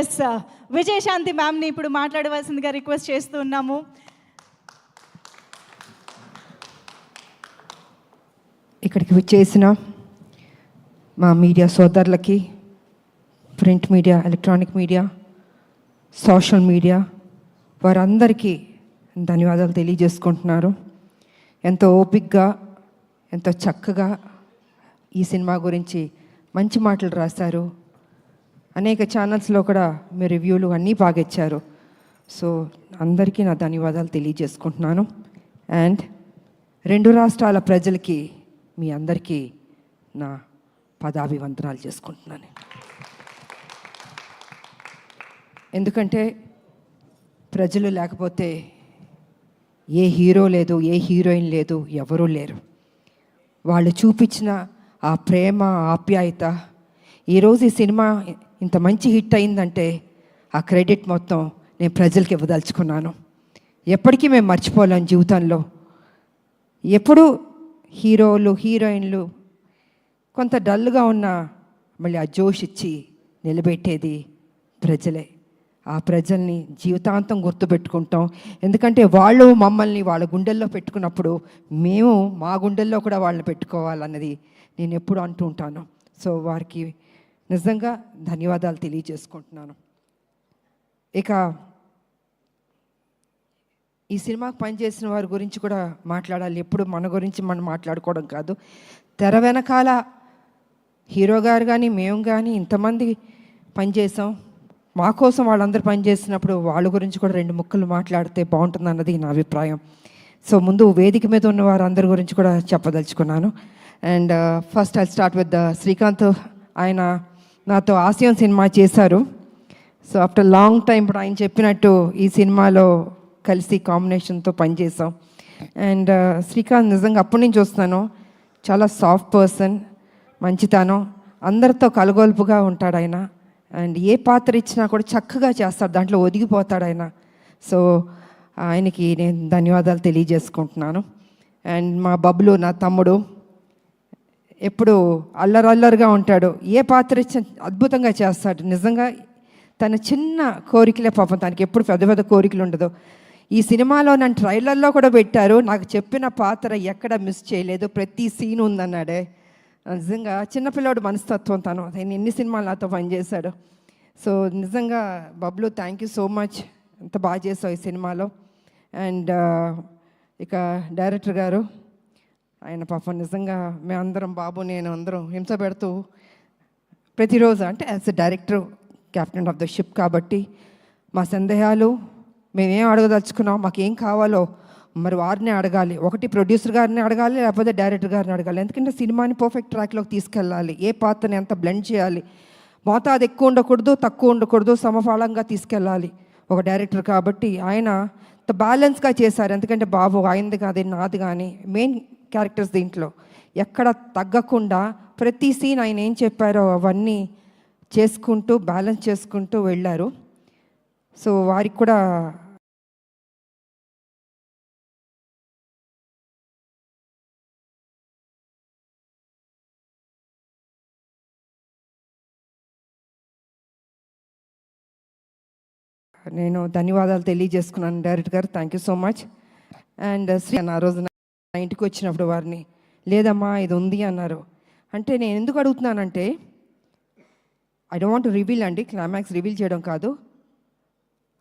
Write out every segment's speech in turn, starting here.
Yes Vijayashanti మ్యామ్ని ఇప్పుడు మాట్లాడవలసిందిగా request చేస్తూ ఉన్నాము. ఇక్కడికి వచ్చేసిన మా మీడియా సోదరులకి, print media, electronic media, social media వారందరికీ ధన్యవాదాలు తెలియజేసుకుంటున్నారు. ఎంతో ఓపికగా, ఎంతో చక్కగా ఈ సినిమా గురించి మంచి మాటలు రాశారు. అనేక ఛానల్స్లో కూడా మీ రివ్యూలు అన్నీ బాగా ఇచ్చారు. సో అందరికీ నా ధన్యవాదాలు తెలియజేసుకుంటున్నాను. అండ్ 2 రాష్ట్రాల ప్రజలకి మీ అందరికీ నా పదాభివందనాలు చేసుకుంటున్నాను. ఎందుకంటే ప్రజలు లేకపోతే ఏ హీరో లేదు, ఏ హీరోయిన్ లేదు, ఎవరూ లేరు. వాళ్ళు చూపించిన ఆ ప్రేమ, ఆప్యాయత, ఈరోజు ఈ సినిమా ఇంత మంచి హిట్ అయిందంటే ఆ క్రెడిట్ మొత్తం నేను ప్రజలకి ఇవ్వదలుచుకున్నాను. ఎప్పటికీ మేము మర్చిపోలేం జీవితంలో. ఎప్పుడు హీరోలు, హీరోయిన్లు కొంత డల్గా ఉన్న మళ్ళీ ఆ జోష్ ఇచ్చి నిలబెట్టేది ప్రజలే. ఆ ప్రజల్ని జీవితాంతం గుర్తుపెట్టుకుంటాం. ఎందుకంటే వాళ్ళు మమ్మల్ని వాళ్ళ గుండెల్లో పెట్టుకున్నప్పుడు మేము మా గుండెల్లో కూడా వాళ్ళని పెట్టుకోవాలన్నది నేను ఎప్పుడు అంటూ ఉంటాను. సో వారికి నిజంగా ధన్యవాదాలు తెలియజేసుకుంటున్నాను. ఇక ఈ సినిమాకు పనిచేసిన వారి గురించి కూడా మాట్లాడాలి. ఎప్పుడు మన గురించి మనం మాట్లాడుకోవడం కాదు. తెర వెనకాల హీరో గారు కానీ మేము కానీ ఇంతమంది పనిచేసాం. మా కోసం వాళ్ళందరూ పనిచేసినప్పుడు వాళ్ళ గురించి కూడా 2 ముక్కలు మాట్లాడితే బాగుంటుంది అన్నది నా అభిప్రాయం. సో ముందు వేదిక మీద ఉన్న వారందరి గురించి కూడా చెప్పదలుచుకున్నాను. And first I start with Srikanth. ఆయన నాతో ఆశయం సినిమా చేశారు. సో ఆఫ్టర్ లాంగ్ టైం ఇప్పుడు ఆయన చెప్పినట్టు ఈ సినిమాలో కలిసి కాంబినేషన్తో పనిచేసాం. అండ్ శ్రీకాంత్ నిజంగా అప్పటి నుంచి వస్తాను, చాలా సాఫ్ట్ పర్సన్, మంచితనం, అందరితో కలగొలుపుగా ఉంటాడు ఆయన. అండ్ ఏ పాత్ర ఇచ్చినా కూడా చక్కగా చేస్తాడు, దాంట్లో ఒదిగిపోతాడు ఆయన. సో ఆయనకి నేను ధన్యవాదాలు తెలియజేసుకుంటున్నాను. అండ్ మా బబ్లు, నా తమ్ముడు, ఎప్పుడు అల్లరల్లరిగా ఉంటాడు. ఏ పాత్ర ఇచ్చిన అద్భుతంగా చేస్తాడు. నిజంగా తన చిన్న కోరికలే పాపం, తనకి ఎప్పుడు పెద్ద పెద్ద కోరికలు ఉండదు. ఈ సినిమాలో నన్ను ట్రైలర్లో కూడా పెట్టారు. నాకు చెప్పిన పాత్ర ఎక్కడ మిస్ చేయలేదు, ప్రతి సీన్ ఉందన్నాడే. నిజంగా చిన్నపిల్లవాడు మనస్తత్వం తను. ఆయన ఎన్ని సినిమాలు నాతో పనిచేశాడు. సో నిజంగా Bablu, thank you so much, ఎంత బాగా చేసావు ఈ సినిమాలో. అండ్ ఇక డైరెక్టర్ గారు, ఆయన పాపం నిజంగా మేమందరం, బాబు నేను అందరం హింస పెడుతూ ప్రతిరోజు, అంటే as a director, captain of the ship కాబట్టి మా సందేహాలు, మేమేం అడగదలుచుకున్నాం, మాకేం కావాలో మరి వారిని అడగాలి. ఒకటి ప్రొడ్యూసర్ గారిని అడగాలి, లేకపోతే డైరెక్టర్ గారిని అడగాలి. ఎందుకంటే సినిమాని పర్ఫెక్ట్ ట్రాక్లోకి తీసుకెళ్ళాలి. ఏ పాత్రని ఎంత బ్లెండ్ చేయాలి, మోతాదు ఎక్కువ ఉండకూడదు, తక్కువ ఉండకూడదు, సమఫలంగా తీసుకెళ్ళాలి ఒక డైరెక్టర్ కాబట్టి. ఆయన బ్యాలెన్స్గా చేశారు. ఎందుకంటే బాబు ఆయనది కాదు, నాది కానీ మెయిన్ క్యారెక్టర్స్ దీంట్లో ఎక్కడ తగ్గకుండా ప్రతి సీన్ ఆయన ఏం చెప్పారో అవన్నీ చేసుకుంటూ బ్యాలెన్స్ చేసుకుంటూ వెళ్ళారు. సో వారికి కూడా నేను ధన్యవాదాలు తెలియజేసుకున్నాను. డైరెక్టర్ గారు, thank you so much. And Shri ఆ రోజు నా ఇంటికి వచ్చినప్పుడు వారిని, లేదమ్మా ఇది ఉంది అన్నారు. అంటే నేను ఎందుకు అడుగుతున్నానంటే, I don't want to reveal అండి, క్లైమాక్స్ రివీల్ చేయడం కాదు.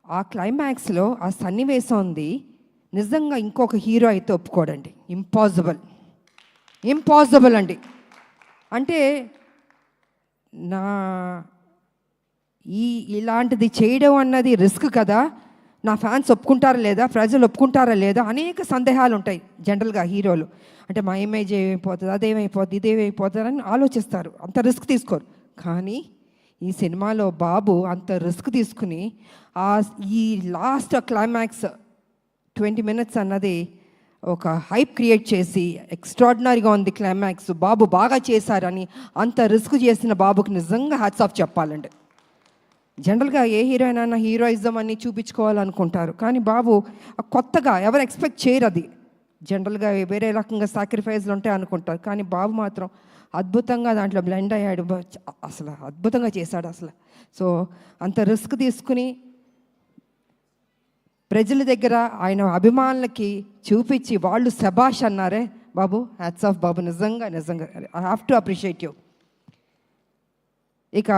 ఆ క్లైమాక్స్లో ఆ సన్నివేశం ఉంది, నిజంగా ఇంకొక హీరో అయితే ఒప్పుకోడండి. ఇంపాసిబుల్ అండి. అంటే నా ఇలాంటిది చేయడం అన్నది రిస్క్ కదా, నా ఫ్యాన్స్ ఒప్పుకుంటారా లేదా, ప్రజలు ఒప్పుకుంటారా లేదా, అనేక సందేహాలు ఉంటాయి జనరల్గా హీరోలు. అంటే మా ఇమేజ్ ఏమైపోతుంది, అదేమైపోతుంది, ఇదేమైపోతుంది అని ఆలోచిస్తారు, అంత రిస్క్ తీసుకోరు. కానీ ఈ సినిమాలో బాబు అంత రిస్క్ తీసుకుని ఈ లాస్ట్ క్లైమాక్స్ 20 minutes అన్నది ఒక హైప్ క్రియేట్ చేసి ఎక్స్ట్రాడినరీగా ఉంది క్లైమాక్స్, బాబు బాగా చేశారని అంత రిస్క్ చేసిన బాబుకి నిజంగా హ్యాట్స్ ఆఫ్ చెప్పాలండి. జనరల్గా ఏ హీరోయిన్ అయినా హీరోయిజం అని చూపించుకోవాలనుకుంటారు, కానీ బాబు కొత్తగా ఎవరు ఎక్స్పెక్ట్ చేయరు. అది జనరల్గా వేరే రకంగా సాక్రిఫైస్లు ఉంటాయి అనుకుంటారు, కానీ బాబు మాత్రం అద్భుతంగా దాంట్లో బ్లెండ్ అయ్యాడు. అసలు అద్భుతంగా చేశాడు అసలు. సో అంత రిస్క్ తీసుకుని ప్రజల దగ్గర ఆయన అభిమానులకి చూపించి వాళ్ళు శబాష్ అన్నారే బాబు, హ్యాట్స్ ఆఫ్ బాబు, నిజంగా నిజంగా I have to appreciate you. ఇక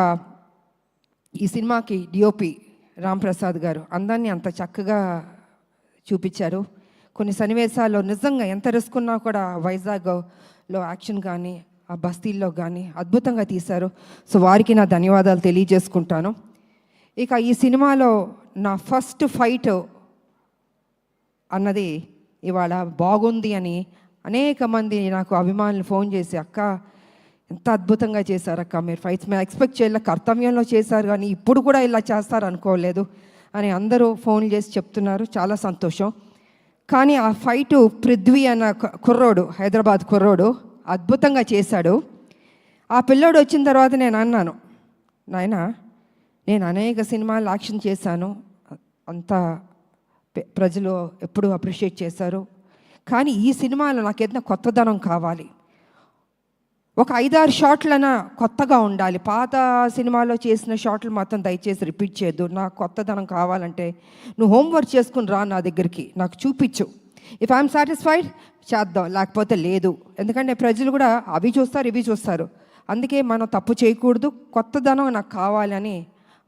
ఈ సినిమాకి డిఓపి రాంప్రసాద్ గారు అందాన్ని అంత చక్కగా చూపించారు. కొన్ని సన్నివేశాల్లో నిజంగా ఎంత రిస్క్ ఉన్నా కూడా వైజాగ్లో యాక్షన్ కానీ ఆ బస్తీల్లో కానీ అద్భుతంగా తీశారు. సో వారికి నా ధన్యవాదాలు తెలియజేసుకుంటాను. ఇక ఈ సినిమాలో నా ఫస్ట్ ఫైట్ అన్నది ఇవాళ బాగుంది అని అనేక మంది నాకు అభిమానులు ఫోన్ చేసి, అక్క ఎంత అద్భుతంగా చేశారు అక్క, మీరు ఫైట్స్ మేము ఎక్స్పెక్ట్ చేయలే, కర్తవ్యంలో చేశారు కానీ ఇప్పుడు కూడా ఇలా చేస్తారు అనుకోలేదు అని అందరూ ఫోన్ చేసి చెప్తున్నారు. చాలా సంతోషం. కానీ ఆ ఫైటు పృథ్వీ అన్న కుర్రోడు, హైదరాబాద్ కుర్రోడు అద్భుతంగా చేశాడు. ఆ పిల్లోడు వచ్చిన తర్వాత నేను అన్నాను, నాయనా నేను అనేక సినిమాలు యాక్షన్ చేశాను, అంతా ప్రజలు ఎప్పుడూ అప్రిషియేట్ చేశారు, కానీ ఈ సినిమాలో నాకు ఏదైనా కొత్తదనం కావాలి, ఒక 5-6 షాట్లైనా కొత్తగా ఉండాలి, పాత సినిమాలో చేసిన షాట్లు మాత్రం దయచేసి రిపీట్ చేయొద్దు, నాకు కొత్తదనం కావాలంటే నువ్వు హోంవర్క్ చేసుకుని రా నా దగ్గరికి, నాకు చూపించు, ఇఫ్ ఐఎమ్ సాటిస్ఫైడ్ చేద్దాం, లేకపోతే లేదు. ఎందుకంటే ప్రజలు కూడా అవి చూస్తారు ఇవి చూస్తారు, అందుకే మనం తప్పు చేయకూడదు, కొత్తదనం నాకు కావాలని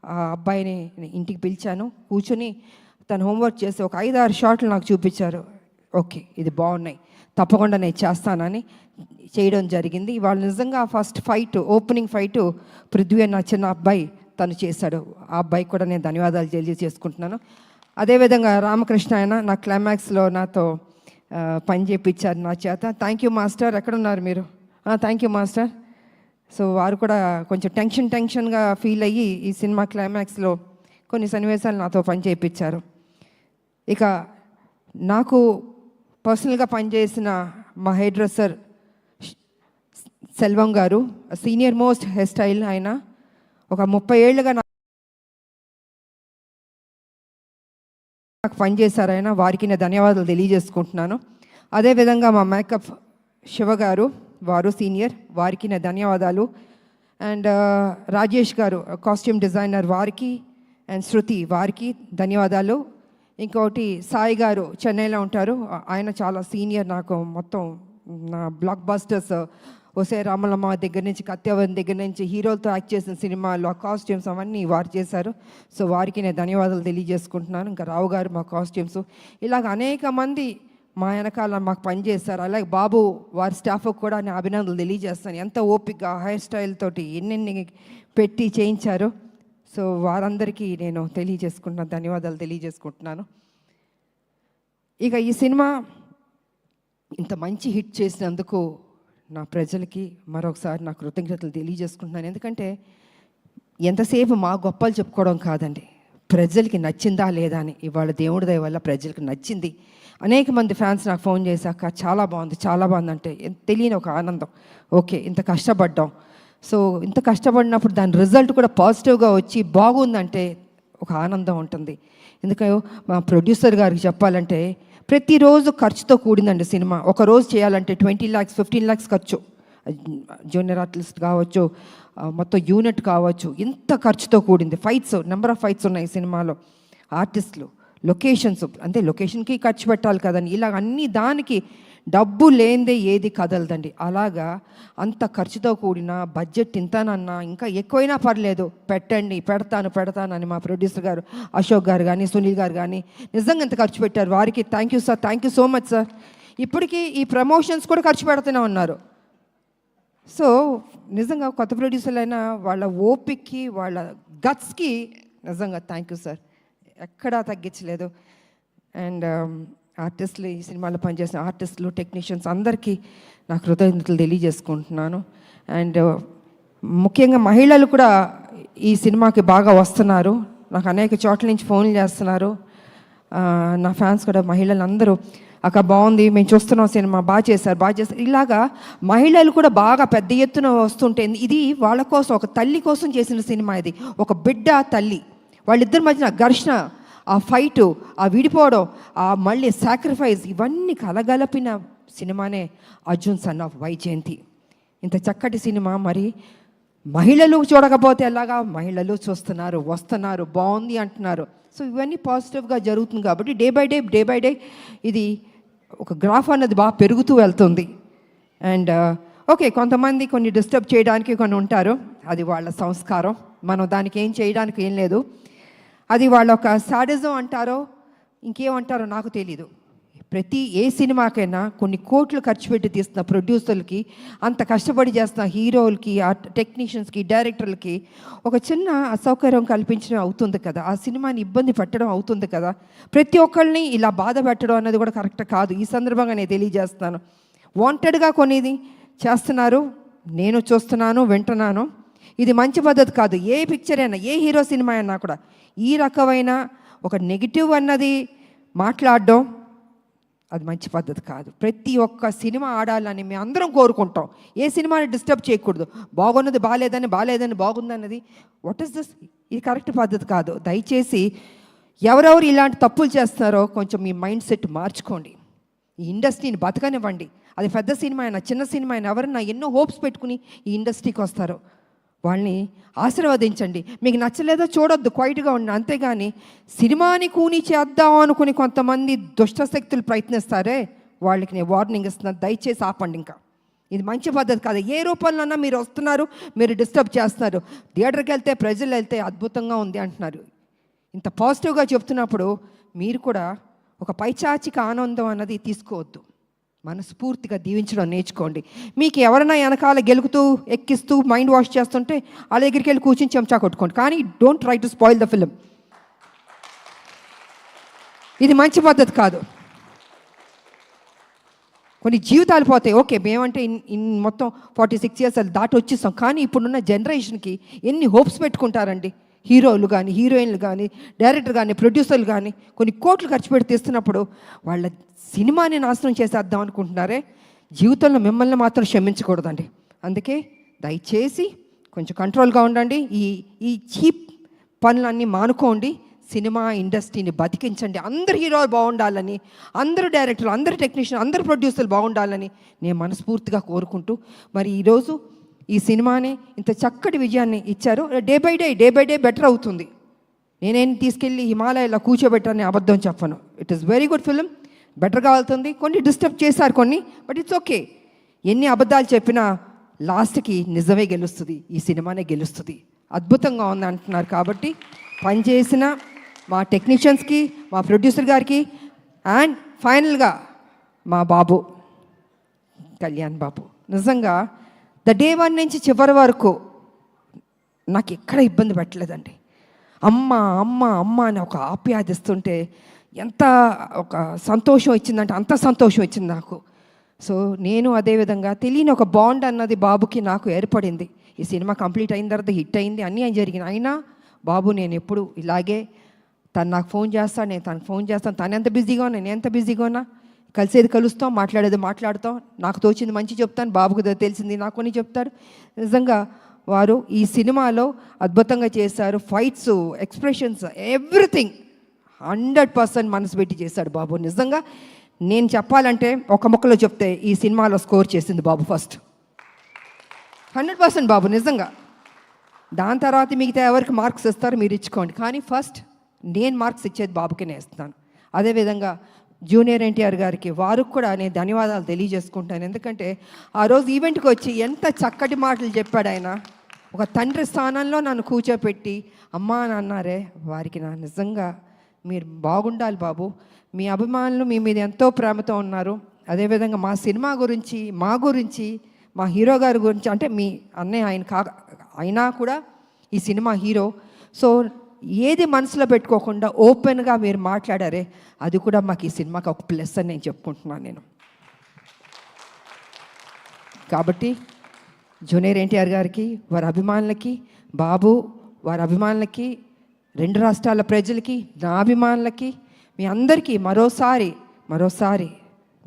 ఆ అబ్బాయిని ఇంటికి పిలిచాను. కూర్చొని తను హోంవర్క్ చేసి ఒక 5-6 షాట్లు నాకు చూపించారు. ఓకే ఇది బాగున్నాయి, తప్పకుండా నేను చేస్తానని చేయడం జరిగింది. ఇవాళ నిజంగా first fight, opening fight Prithvi అన్న చిన్న అబ్బాయి తను చేశాడు. ఆ అబ్బాయికి కూడా నేను ధన్యవాదాలు తెలియజేసుకుంటున్నాను. అదేవిధంగా రామకృష్ణ ఆయన నా క్లైమాక్స్లో నాతో పని చేయించారు నా చేత. Thank you master. ఎక్కడున్నారు మీరు? Thank you master. సో వారు కూడా కొంచెం టెన్షన్గా ఫీల్ అయ్యి ఈ సినిమా క్లైమాక్స్లో కొన్ని సన్నివేశాలు నాతో పని చేయించారు. ఇక నాకు పర్సనల్గా పనిచేసిన మా హెయిర్ డ్రెస్సర్ సెల్వం గారు, సీనియర్ మోస్ట్ హెయిర్ స్టైల్, ఆయన ఒక 30 ఏళ్ళుగా నాకు పనిచేశారు ఆయన, వారికి నేను ధన్యవాదాలు తెలియజేసుకుంటున్నాను. అదేవిధంగా మా మేకప్ శివ గారు, వారు సీనియర్, వారికి నా ధన్యవాదాలు. అండ్ రాజేష్ గారు కాస్ట్యూమ్ డిజైనర్, వారికి, అండ్ శృతి వారికి ధన్యవాదాలు. ఇంకోటి సాయి గారు చెన్నైలో ఉంటారు, ఆయన చాలా సీనియర్, నాకు మొత్తం నా బ్లాక్ బస్టర్స్ ఒసే రామలమ్మ దగ్గర నుంచి, కత్యవన్ దగ్గర నుంచి, హీరోలతో యాక్ట్ చేసిన సినిమాల్లో ఆ కాస్ట్యూమ్స్ అవన్నీ వారు చేశారు. సో వారికి నేను ధన్యవాదాలు తెలియజేసుకుంటున్నాను. ఇంకా రావు గారు మా కాస్ట్యూమ్స్, ఇలాగ అనేక మంది మా వెనకాల మాకు పనిచేస్తారు. అలాగే బాబు వారి స్టాఫ్కి కూడా నేను అభినందనలు తెలియజేస్తాను. ఎంత ఓపిక హెయిర్ స్టైల్ తోటి ఎన్నెన్ని పెట్టి చేయించారు. సో వారందరికీ నేను ధన్యవాదాలు తెలియజేసుకుంటున్నాను. ఇక ఈ సినిమా ఇంత మంచి హిట్ చేసినందుకు నా ప్రజలకి మరొకసారి నా కృతజ్ఞతలు తెలియజేసుకుంటున్నాను. ఎందుకంటే ఎంతసేపు మా గొప్పలు చెప్పుకోవడం కాదండి, ప్రజలకి నచ్చిందా లేదా అని. ఇవాళ దేవుడి దయ వల్ల ప్రజలకు నచ్చింది. అనేక మంది ఫ్యాన్స్ నాకు ఫోన్ చేశాక చాలా బాగుంది అంటే తెలియని ఒక ఆనందం. ఓకే ఇంత కష్టపడ్డాం, సో ఇంత కష్టపడినప్పుడు దాని రిజల్ట్ కూడా పాజిటివ్గా వచ్చి బాగుందంటే ఒక ఆనందం ఉంటుంది. ఎందుకంటే మా ప్రొడ్యూసర్ గారికి చెప్పాలంటే ప్రతిరోజు ఖర్చుతో కూడిందండి సినిమా. ఒక రోజు చేయాలంటే 20 lakhs 15 lakhs ఖర్చు, జూనియర్ ఆర్టిస్ట్ కావచ్చు, మొత్తం యూనిట్ కావచ్చు, ఇంత ఖర్చుతో కూడింది. ఫైట్స్, నెంబర్ ఆఫ్ ఫైట్స్ ఉన్నాయి సినిమాలో, ఆర్టిస్టులు, లొకేషన్స్, అంటే లొకేషన్కి ఖర్చు పెట్టాలి కదండి. ఇలాగ అన్ని దానికి డబ్బు లేనిదే ఏది కదలదండి. అలాగా అంత ఖర్చుతో కూడిన బడ్జెట్ ఇంతనన్నా ఇంకా ఎక్కువైనా పర్లేదు పెడతాను అని మా ప్రొడ్యూసర్ గారు అశోక్ గారు కానీ సునీల్ గారు కానీ నిజంగా ఎంత ఖర్చు పెట్టారు. వారికి thank you sir, thank you so much sir. ఇప్పటికీ ఈ ప్రమోషన్స్ కూడా ఖర్చు పెడుతూనే ఉన్నారు. సో నిజంగా కొత్త ప్రొడ్యూసర్లు అయినా వాళ్ళ ఓపిక్కి వాళ్ళ గట్స్కి నిజంగా థ్యాంక్ యూ సార్, ఎక్కడా తగ్గించలేదు. అండ్ ఆర్టిస్టులు, ఈ సినిమాలో పనిచేసిన ఆర్టిస్టులు, టెక్నీషియన్స్ అందరికీ నా కృతజ్ఞతలు తెలియజేసుకుంటున్నాను. అండ్ ముఖ్యంగా మహిళలు కూడా ఈ సినిమాకి బాగా వస్తున్నారు. నాకు అనేక చోట్ల నుంచి ఫోన్లు చేస్తున్నారు. నా ఫ్యాన్స్ కూడా మహిళలు అందరూ అక్క బాగుంది, మేము చూస్తున్నాం సినిమా, బాగా చేశారు. ఇలాగా మహిళలు కూడా బాగా పెద్ద ఎత్తున వస్తుంటే ఇది వాళ్ళ కోసం, ఒక తల్లి కోసం చేసిన సినిమా ఇది. ఒక బిడ్డ తల్లి వాళ్ళిద్దరి మధ్యన ఘర్షణ, ఆ ఫైటు, ఆ విడిపోవడం, ఆ మళ్ళీ సాక్రిఫైస్, ఇవన్నీ కలగలిపిన సినిమానే అర్జున్ సన్ ఆఫ్ వైజయంతి. ఇంత చక్కటి సినిమా మరి మహిళలు చూడకపోతే ఎలాగా, మహిళలు చూస్తున్నారు, వస్తున్నారు, బాగుంది అంటున్నారు. సో ఇవన్నీ పాజిటివ్గా జరుగుతుంది కాబట్టి డే బై డే ఇది ఒక గ్రాఫ్ అన్నది బాగా పెరుగుతూ వెళ్తుంది. అండ్ ఓకే, కొంతమంది కొన్ని డిస్టర్బ్ చేయడానికి కొన్ని ఉంటారు, అది వాళ్ళ సంస్కారం, మనం దానికి ఏం చేయడానికి ఏం లేదు. అది వాళ్ళ ఒక సాడిజం అంటారో ఇంకేమంటారో నాకు తెలీదు. ఏ సినిమాకైనా కొన్ని కోట్లు ఖర్చు పెట్టి తీస్తున్న ప్రొడ్యూసర్లకి, అంత కష్టపడి చేస్తున్న హీరోలకి, ఆ టెక్నీషియన్స్కి, డైరెక్టర్లకి ఒక చిన్న అసౌకర్యం కల్పించడం అవుతుంది కదా, ఆ సినిమాని ఇబ్బంది పెట్టడం అవుతుంది కదా. ప్రతి ఒక్కరిని ఇలా బాధ పెట్టడం అన్నది కూడా కరెక్ట్ కాదు. ఈ సందర్భంగా నేను తెలియజేస్తాను, వాంటెడ్గా కొనేది చేస్తున్నారు, నేను చూస్తున్నాను, వింటున్నాను. ఇది మంచి పద్ధతి కాదు. ఏ పిక్చర్ అయినా, ఏ హీరో సినిమా అయినా కూడా ఈ రకమైన ఒక నెగిటివ్ అన్నది మాట్లాడడం అది మంచి పద్ధతి కాదు. ప్రతి ఒక్క సినిమా ఆడాలని మేము అందరం కోరుకుంటాం. ఏ సినిమాని డిస్టర్బ్ చేయకూడదు. బాగున్నది బాగాలేదని బాగుందన్నది వాట్ ఈస్ దిస్, ఇది కరెక్ట్ పద్ధతి కాదు. దయచేసి ఎవరెవరు ఇలాంటి తప్పులు చేస్తున్నారో కొంచెం మీ మైండ్ సెట్ మార్చుకోండి. ఈ ఇండస్ట్రీని బతకనివ్వండి. అది పెద్ద సినిమా అయినా చిన్న సినిమా అయినా ఎవరన్నా ఎన్నో హోప్స్ పెట్టుకుని ఈ ఇండస్ట్రీకి వస్తారో వాళ్ళని ఆశీర్వదించండి. మీకు నచ్చలేదో చూడొద్దు, క్వైట్గా ఉండి. అంతేగాని సినిమాని కూని చేద్దాం అనుకుని కొంతమంది దుష్టశక్తులు ప్రయత్నిస్తారే, వాళ్ళకి నేను వార్నింగ్ ఇస్తున్నాను, దయచేసి ఆపండి. ఇంకా ఇది మంచి పద్ధతి కాదు. ఏ రూపంలోనన్నా మీరు వస్తున్నారు, మీరు డిస్టర్బ్ చేస్తున్నారు. థియేటర్కి వెళ్తే ప్రజలు వెళ్తే అద్భుతంగా ఉంది అంటున్నారు. ఇంత పాజిటివ్గా చెప్తున్నప్పుడు మీరు కూడా ఒక పైచాచిక ఆనందం అన్నది తీసుకోవద్దు. మనస్ఫూర్తిగా దీవించడం నేర్చుకోండి. మీకు ఎవరైనా వెనకాల గెలుకుతూ ఎక్కిస్తూ మైండ్ వాష్ చేస్తుంటే వాళ్ళ దగ్గరికి వెళ్ళి కూర్చొని చెంచా కొట్టుకోండి. కానీ don't try to spoil the film. ఇది మంచి పద్ధతి కాదు. కొన్ని జీవితాలు పోతాయి. ఓకే, మేమంటే మొత్తం 46 years దాటి వచ్చేస్తాం. కానీ ఇప్పుడున్న జనరేషన్కి ఎన్ని హోప్స్ పెట్టుకుంటారండి. హీరోలు కానీ, హీరోయిన్లు కానీ, డైరెక్టర్ కానీ, ప్రొడ్యూసర్లు కానీ కొన్ని కోట్లు ఖర్చు పెట్టి తీస్తున్నప్పుడు వాళ్ళ సినిమాని నాశనం చేసేద్దాం అనుకుంటున్నారే. జీవితంలో మిమ్మల్ని మాత్రం క్షమించకూడదండి. అందుకే దయచేసి కొంచెం కంట్రోల్గా ఉండండి. ఈ చీప్ పనులన్నీ మానుకోండి. సినిమా ఇండస్ట్రీని బతికించండి. అందరు హీరోలు బాగుండాలని, అందరు డైరెక్టర్లు, అందరు టెక్నీషియన్, అందరు ప్రొడ్యూసర్లు బాగుండాలని నేను మనస్ఫూర్తిగా కోరుకుంటూ, మరి ఈరోజు ఈ సినిమాని ఇంత చక్కటి విజయాన్ని ఇచ్చారు. డే బై డే బెటర్ అవుతుంది. నేనేం తీసుకెళ్ళి హిమాలయాలో కూర్చోబెట్టాలని అబద్ధం చెప్పను. It is very good film, బెటర్గా వెళ్తుంది. కొన్ని డిస్టర్బ్ చేశారు కొన్ని, బట్ ఇట్స్ ఓకే. ఎన్ని అబద్ధాలు చెప్పినా లాస్ట్కి నిజమే గెలుస్తుంది, ఈ సినిమానే గెలుస్తుంది. అద్భుతంగా ఉంది అంటున్నారు. కాబట్టి పనిచేసిన మా టెక్నీషియన్స్కి, మా ప్రొడ్యూసర్ గారికి, అండ్ ఫైనల్గా మా బాబు కళ్యాణ్ బాబు, నిజంగా డే 1 నుంచి చివరి వరకు నాకు ఎక్కడ ఇబ్బంది పెట్టలేదండి. అమ్మ అమ్మ అమ్మ అని ఒక ఆప్యాదిస్తుంటే ఎంత ఒక సంతోషం ఇచ్చిందంటే అంత సంతోషం ఇచ్చింది నాకు. సో నేను అదేవిధంగా తెలియని ఒక బాండ్ అన్నది బాబుకి నాకు ఏర్పడింది. ఈ సినిమా కంప్లీట్ అయిన తర్వాత హిట్ అయింది, అన్నీ జరిగినాయి. అయినా బాబు నేను ఎప్పుడు ఇలాగే, తను నాకు ఫోన్ చేస్తాను, నేను తనకు ఫోన్ చేస్తాను. తను ఎంత బిజీగా ఉన్నా, నేను ఎంత బిజీగా ఉన్నా, కలిసేది కలుస్తాం, మాట్లాడేది మాట్లాడతాం. నాకు తోచింది మంచి చెప్తాను, బాబుకు తెలిసింది నాకు కొన్ని చెప్తాడు. నిజంగా వారు ఈ సినిమాలో అద్భుతంగా చేశారు. ఫైట్స్, ఎక్స్ప్రెషన్స్, ఎవ్రీథింగ్ 100% మనసు పెట్టి చేశాడు బాబు. నిజంగా నేను చెప్పాలంటే ఒక ముక్కలో చెప్తే ఈ సినిమాలో స్కోర్ చేసింది బాబు ఫస్ట్. 100% బాబు నిజంగా. దాని తర్వాత మిగతా ఎవరికి మార్క్స్ ఇస్తారో మీరు ఇచ్చుకోండి, కానీ ఫస్ట్ నేను మార్క్స్ ఇచ్చేది బాబుకి నేను ఇస్తాను. అదేవిధంగా జూనియర్ ఎన్టీఆర్ గారికి, వారికి కూడా నేను ధన్యవాదాలు తెలియజేసుకుంటాను. ఎందుకంటే ఆ రోజు ఈవెంట్కి వచ్చి ఎంత చక్కటి మాటలు చెప్పాడు ఆయన. ఒక తండ్రి స్థానంలో నన్ను కూర్చోపెట్టి అమ్మా అని అన్నారే, వారికి నా నిజంగా మీరు బాగుండాలి బాబు. మీ అభిమానులు మీ మీద ఎంతో ప్రేమతో ఉన్నారు. అదేవిధంగా మా సినిమా గురించి, మా గురించి, మా హీరో గారి గురించి, అంటే మీ అన్నయ్య ఆయన అయినా కూడా ఈ సినిమా హీరో. సో ఏది మనసులో పెట్టుకోకుండా ఓపెన్గా మీరు మాట్లాడారే, అది కూడా మాకు ఈ సినిమాకి ఒక ప్లస్ అని నేను చెప్పుకుంటున్నాను నేను. కాబట్టి జూనియర్ ఎన్టీఆర్ గారికి, వారి అభిమానులకి, బాబు వారి అభిమానులకి, 2 రాష్ట్రాల ప్రజలకి, నా అభిమానులకి, మీ అందరికీ మరోసారి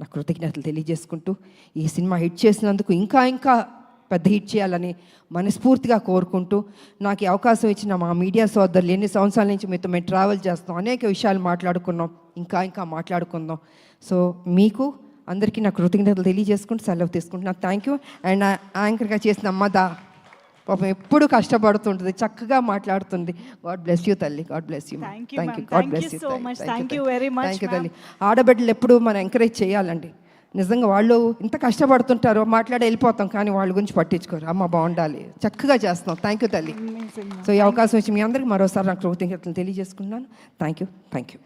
నా కృతజ్ఞతలు తెలియజేసుకుంటూ, ఈ సినిమా హిట్ చేసినందుకు ఇంకా పెద్ద హిట్ చేయాలని మనస్ఫూర్తిగా కోరుకుంటూ, నాకు ఈ అవకాశం ఇచ్చిన మా మీడియా సోదరులు, ఎన్ని సంవత్సరాల నుంచి మీతో మేము ట్రావెల్ చేస్తాం, అనేక విషయాలు మాట్లాడుకున్నాం, ఇంకా మాట్లాడుకుందాం. సో మీకు అందరికీ నా కృతజ్ఞతలు తెలియజేసుకుంటూ సెలవు తీసుకుంటున్నాను. Thank you. అండ్ యాంకర్గా చేసిన అమ్మదా పాపం ఎప్పుడు కష్టపడుతుంటుంది, చక్కగా మాట్లాడుతుంది. గాడ్ బ్లెస్ యూ తల్లి, God bless you. Thank you, thank you. ma'am. God Thank bless you you. so much. Thank you very much, thank you ma'am. తల్లి. ఆడబిడ్డలు ఎప్పుడు మనం ఎంకరేజ్ చేయాలండి. నిజంగా వాళ్ళు ఇంత కష్టపడుతుంటారో మాట్లాడి వెళ్ళిపోతాం, కానీ వాళ్ళ గురించి పట్టించుకోరు. అమ్మ బాగుండాలి, చక్కగా చేస్తున్నాం. థ్యాంక్ యూ తల్లి. సో ఈ అవకాశం వచ్చి మీ అందరికీ మరోసారి నాకు కృతజ్ఞతలు తెలియజేసుకున్నాను. Thank you. Thank you.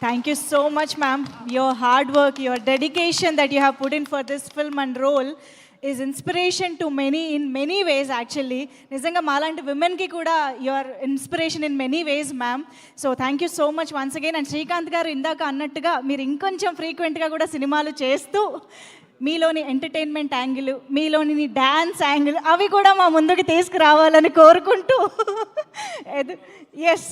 Thank you so much, ma'am. Your hard work, your dedication that you have put in for this film and role is inspiration to many in many ways actually. Nizanga maalanti women ki kuda you are inspiration in many ways, ma'am. So thank you so much once again. And Srikanth garu indaka annattuga meer inkoncham frequent ga kuda sinemalu chestu మీలోని entertainment angle, మీలోని dance angle అవి కూడా మా ముందుకు తీసుకురావాలని కోరుకుంటూ yes